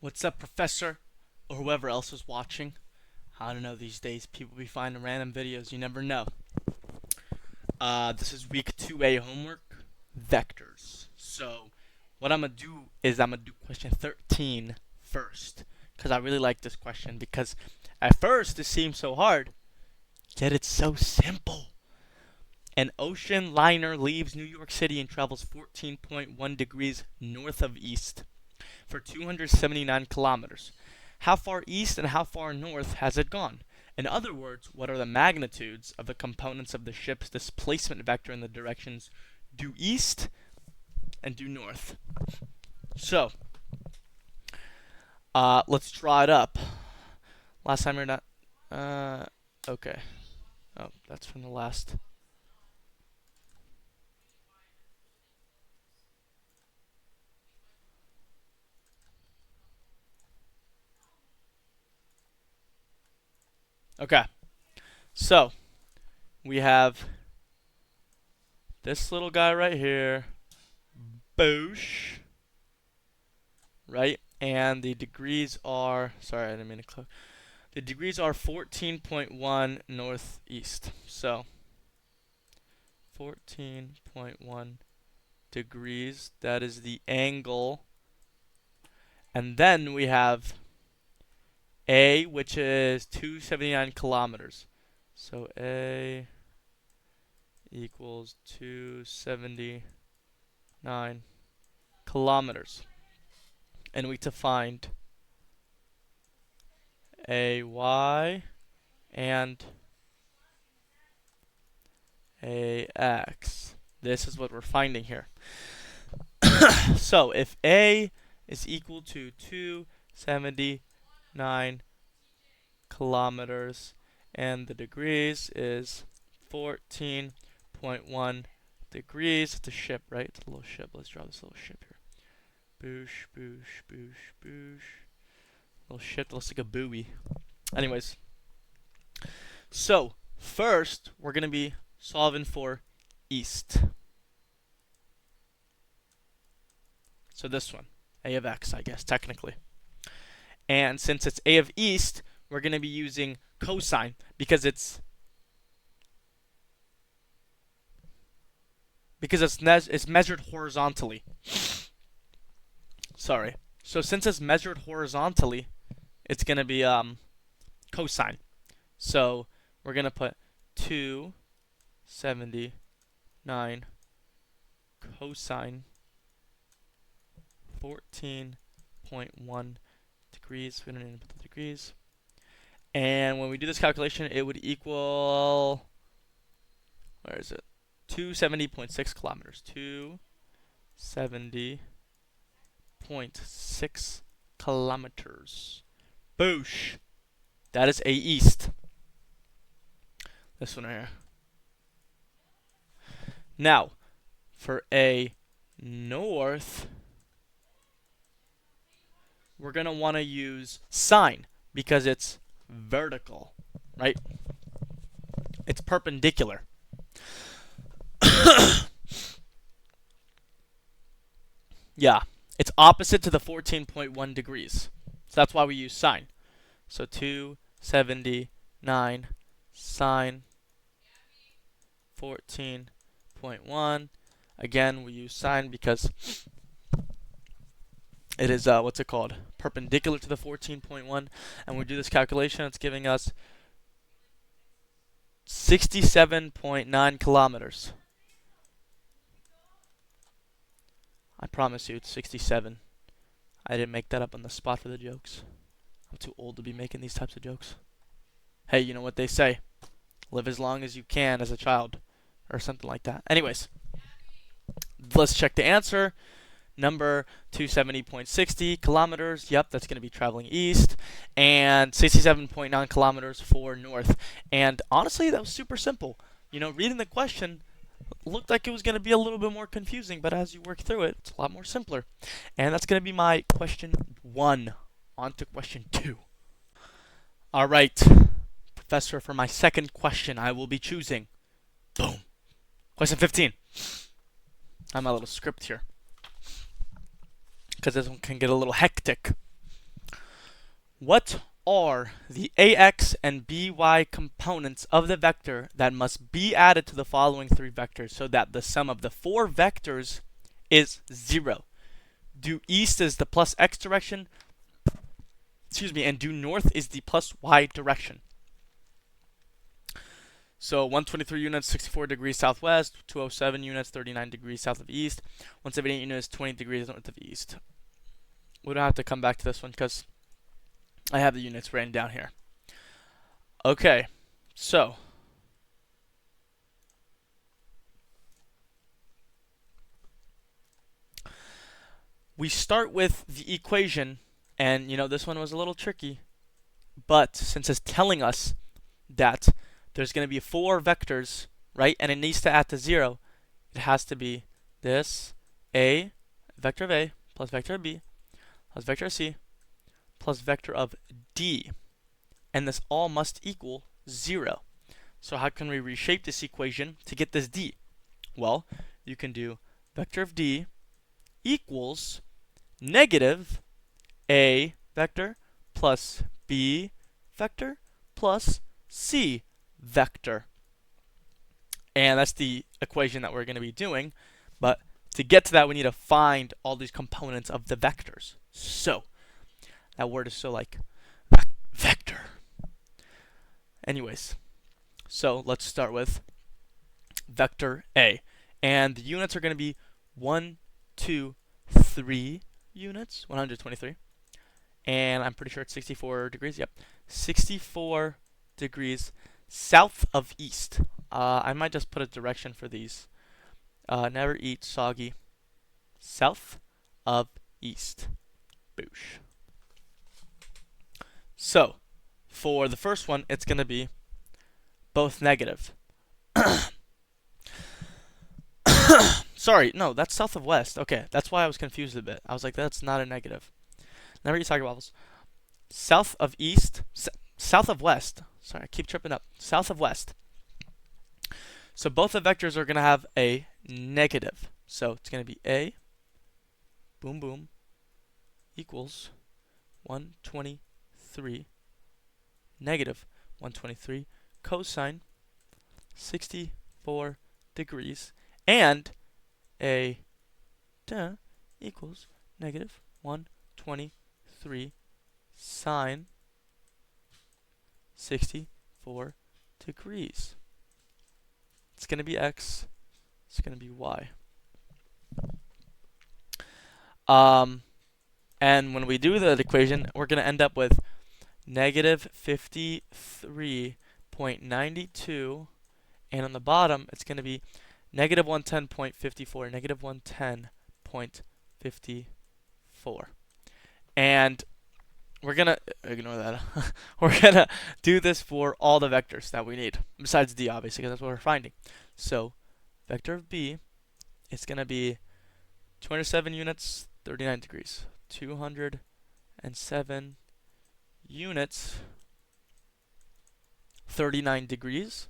What's up, Professor? Or whoever else is watching. I don't know, these days people be finding random videos, you never know. This is week 2A homework, vectors. So, what I'm going to do is I'm going to do question 13 first. Because I really like this question. Because at first it seems so hard, yet it's so simple. An ocean liner leaves New York City and travels 14.1 degrees north of east for 279 kilometers. How far east and how far north has it gone? In other words, what are the magnitudes of the components of the ship's displacement vector in the directions due east and due north? So, let's draw it up. Last time you're not. Okay. Oh, that's from the last. Okay. So, we have this little guy right here. Boosh. Right? And the degrees are. Sorry, I didn't mean to click. The degrees are 14.1 northeast. So, 14.1 degrees. That is the angle. And then we have A, which is 279 kilometers. So A equals 279 kilometers. And we defined AY and AX. This is what we're finding here. So if A is equal to 279 kilometers and the degrees is 14.1 degrees, it's a ship, right? It's a little ship. Let's draw this little ship here. Boosh, boosh, boosh, boosh. Little ship that looks like a buoy. Anyways, so first we're going to be solving for east. So this one, A of x, I guess, technically. And since it's A of east, we're going to be using cosine because it's measured horizontally. Sorry. So since it's measured horizontally, it's going to be cosine. So we're going to put 279 cosine 14.1 degrees. We don't need to put the degrees. And when we do this calculation, it would equal, where is it? 270.6 kilometers. 270.6 kilometers. Boosh. That is A east. This one right here. Now, for A north, we're going to want to use sine because it's vertical, right? It's perpendicular. Yeah, it's opposite to the 14.1 degrees. So that's why we use sine. So 279 sine 14.1. Again, we use sine because it is, what's it called? Perpendicular to the 14.1. And we do this calculation, it's giving us 67.9 kilometers. I promise you it's 67. I didn't make that up on the spot for the jokes. I'm too old to be making these types of jokes. Hey, you know what they say? Live as long as you can as a child. Or something like that. Anyways, let's check the answer. Number 270.60 kilometers. Yep, that's going to be traveling east. And 67.9 kilometers for north. And honestly, that was super simple. You know, reading the question looked like it was going to be a little bit more confusing, but as you work through it, it's a lot more simpler. And that's going to be my question 1. On to question 2. All right, Professor, for my second question, I will be choosing. Boom. Question 15. I have my little script here because this one can get a little hectic. What are the ax and by components of the vector that must be added to the following three vectors so that the sum of the four vectors is 0? Due east is the plus x direction, and due north is the plus y direction. So 123 units, 64 degrees southwest, 207 units, 39 degrees south of east, 178 units, 20 degrees north of east. We don't have to come back to this one because I have the units written down here. Okay, so we start with the equation, and this one was a little tricky, but since it's telling us that there's going to be four vectors, right, and it needs to add to 0, it has to be this a, vector of a, plus vector of b, plus vector of c, plus vector of d, and this all must equal 0. So how can we reshape this equation to get this d? Well, you can do vector of d equals negative a vector plus b vector plus c vector. And that's the equation that we're going to be doing. But to get to that, we need to find all these components of the vectors. So, that word is so like vector. Anyways, so let's start with vector A. And the units are going to be 1, 2, 3 units, 123. And I'm pretty sure it's 64 degrees. Yep, 64 degrees south of east. I might just put a direction for these. Never eat soggy. South of east. Boosh. So, for the first one, it's going to be both negative. Sorry, no, that's south of west. Okay, that's why I was confused a bit. I was like, that's not a negative. Never eat soggy waffles. South of east. South of west. Sorry, I keep tripping up. South of west. So both the vectors are going to have a negative. So it's going to be a, boom, boom, equals 123, negative 123, cosine 64 degrees, and a equals negative 123 sine 64 degrees. It's going to be x. It's going to be y. And when we do that equation, we're going to end up with negative 53.92. And on the bottom, it's going to be negative 110.54. Negative 110.54. And we're going to ignore that. We're going to do this for all the vectors that we need, besides d, obviously, because that's what we're finding. So, vector of b, it's going to be 207 units, 39 degrees. 207 units, 39 degrees.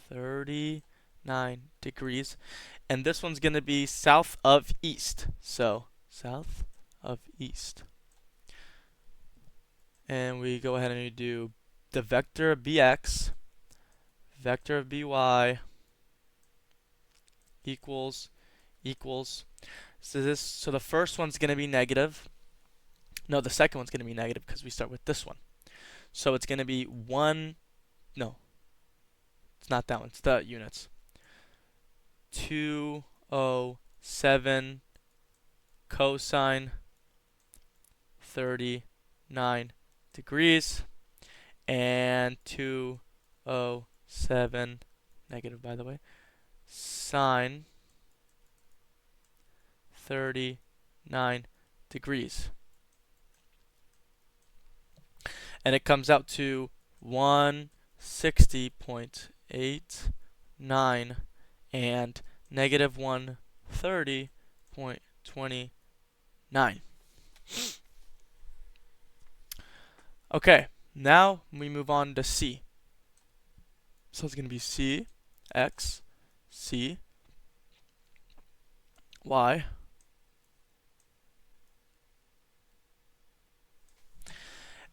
39 degrees. And this one's going to be south of east. So, south of east. And we go ahead and we do the vector of bx, vector of by equals. So the first one's going to be negative. No, the second one's going to be negative because we start with this one. So it's going to be 1, no, it's not that one, it's the units. 207 cosine 39 degrees, and 207, negative by the way, sine 39 degrees. And it comes out to 160.89 and negative 130.29. Okay, now we move on to C. So it's going to be C, X, C, Y,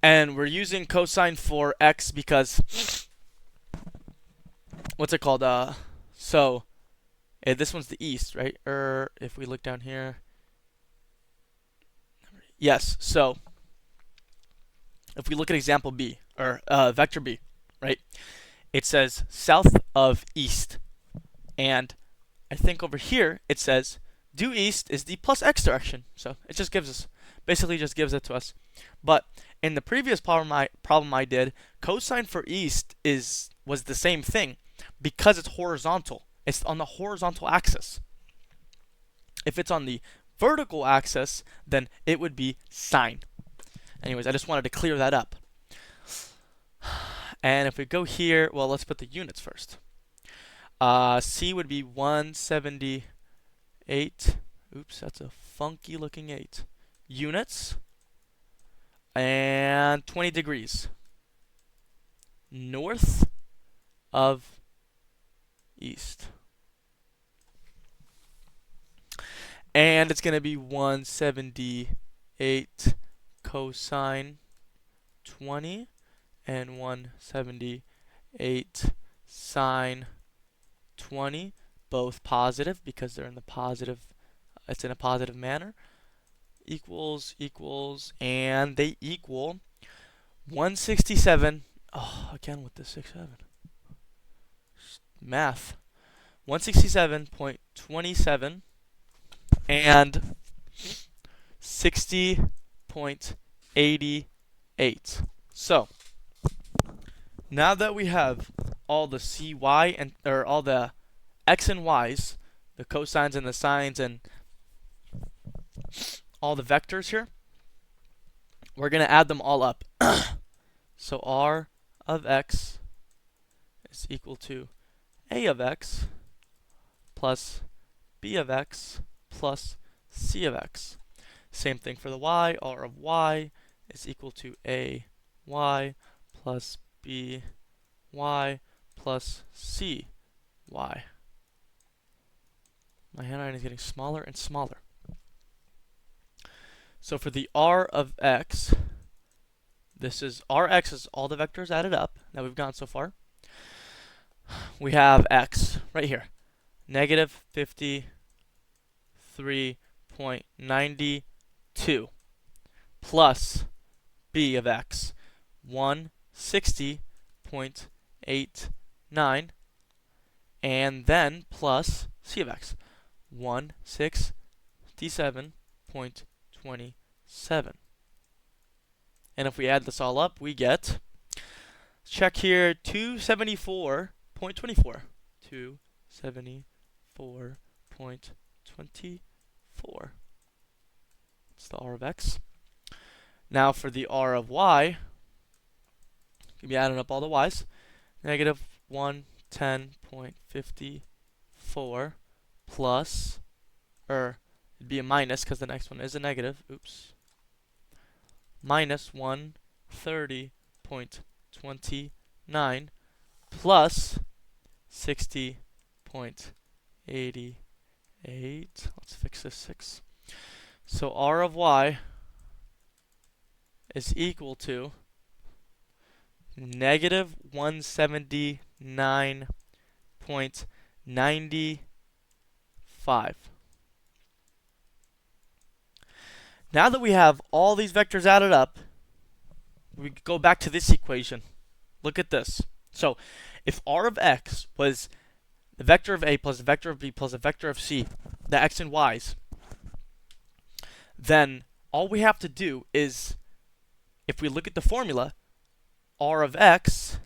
And we're using cosine for x because what's it called? So this one's the east, right? Or if we look down here, yes. So if we look at example B or vector B, right? It says south of east, and I think over here it says due east is the plus x direction. So it just gives us, basically just gives it to us. But in the previous problem I did, cosine for east was the same thing because it's horizontal. It's on the horizontal axis. If it's on the vertical axis, then it would be sine. Anyways, I just wanted to clear that up. And if we go here, well, let's put the units first. C would be 178. Oops, that's a funky looking 8. Units. And 20 degrees. North of east. And it's going to be 178 cosine 20 and 178 sine 20, both positive because they're in the positive, it's in a positive manner, equals, and they equal 167. Oh, again with the 6-7. Math. 167.27 and 60.88. So now that we have all the cy and or all the x and y's, the cosines and the sines and all the vectors here, we're going to add them all up. So r of x is equal to a of x plus b of x plus c of x. Same thing for the y. R of y is equal to a y plus b y plus c y. My handwriting is getting smaller and smaller. So for the r of x, this is rx is all the vectors added up that we've gotten so far. We have x right here, negative 53.92 plus b of x, 160.89, and then plus c of x, 167.27. And if we add this all up, we get, check here, 274.24. 274.24. It's the r of x. Now for the r of y, we'll be adding up all the y's. Negative 110.54 plus, or it'd be a minus because the next one is a negative. Oops. Minus 130.29 plus 60.88. Let's fix this 6. So r of y is equal to negative 179.95. Now that we have all these vectors added up, we go back to this equation. Look at this. So if r of x was the vector of a plus the vector of b plus the vector of c, the x and y's, then all we have to do is, if we look at the formula, r of x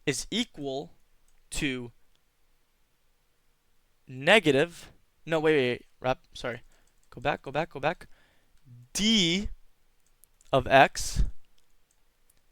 is equal to negative, no, wait, sorry. Go back. D of x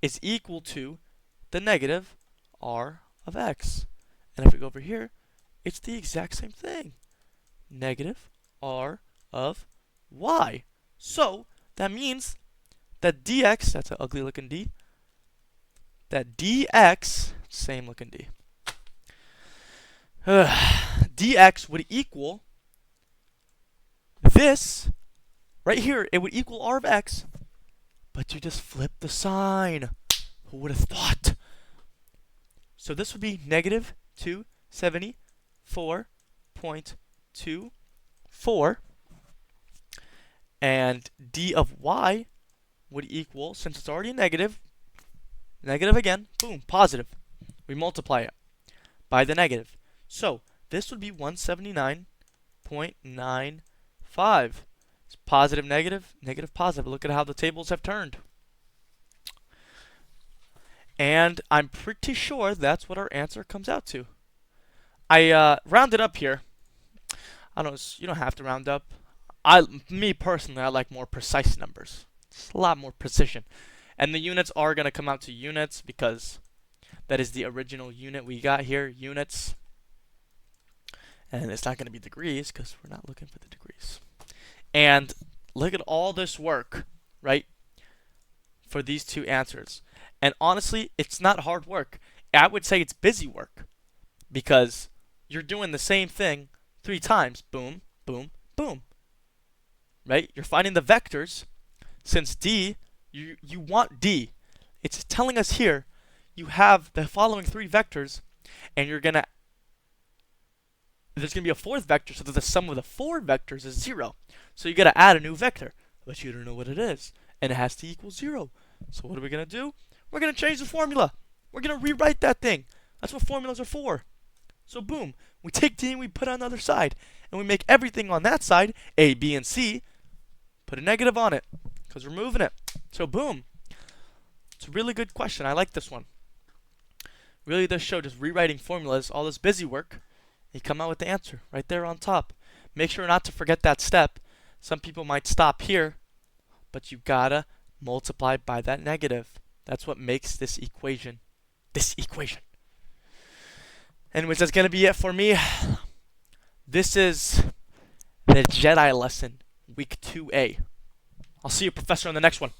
is equal to the negative r of x. And if we go over here, it's the exact same thing. Negative r of y. So that means that dx, that's an ugly looking d, that dx, same looking d, dx would equal this right here. It would equal r of x But you just flip the sign. Who would have thought? So this would be negative 274.24. And d of y would equal, since it's already a negative, negative again, boom, positive. We multiply it by the negative. So this would be 179.95. It's positive, negative, negative, positive. Look at how the tables have turned. And I'm pretty sure that's what our answer comes out to. I rounded up here. I don't. You don't have to round up. Me personally, I like more precise numbers. It's a lot more precision. And the units are going to come out to units because that is the original unit we got here, units. And it's not going to be degrees because we're not looking for the degrees. And look at all this work, right, for these two answers. And honestly, it's not hard work. I would say it's busy work because you're doing the same thing 3 times. Boom, boom, boom. Right? You're finding the vectors. Since D, you want D. It's telling us here you have the following 3 vectors, and there's going to be a 4th vector, so that the sum of the 4 vectors is 0. So you got to add a new vector, but you don't know what it is, and it has to equal 0. So what are we going to do? We're going to change the formula. We're going to rewrite that thing. That's what formulas are for. So boom, we take D and we put it on the other side, and we make everything on that side, A, B, and C, put a negative on it, because we're moving it. So boom. It's a really good question. I like this one. Really does show just rewriting formulas, all this busy work, you come out with the answer right there on top. Make sure not to forget that step. Some people might stop here, but you gotta multiply by that negative. That's what makes this equation. Anyways, that's gonna be it for me. This is the Jedi lesson, week 2A. I'll see you, Professor, in the next one.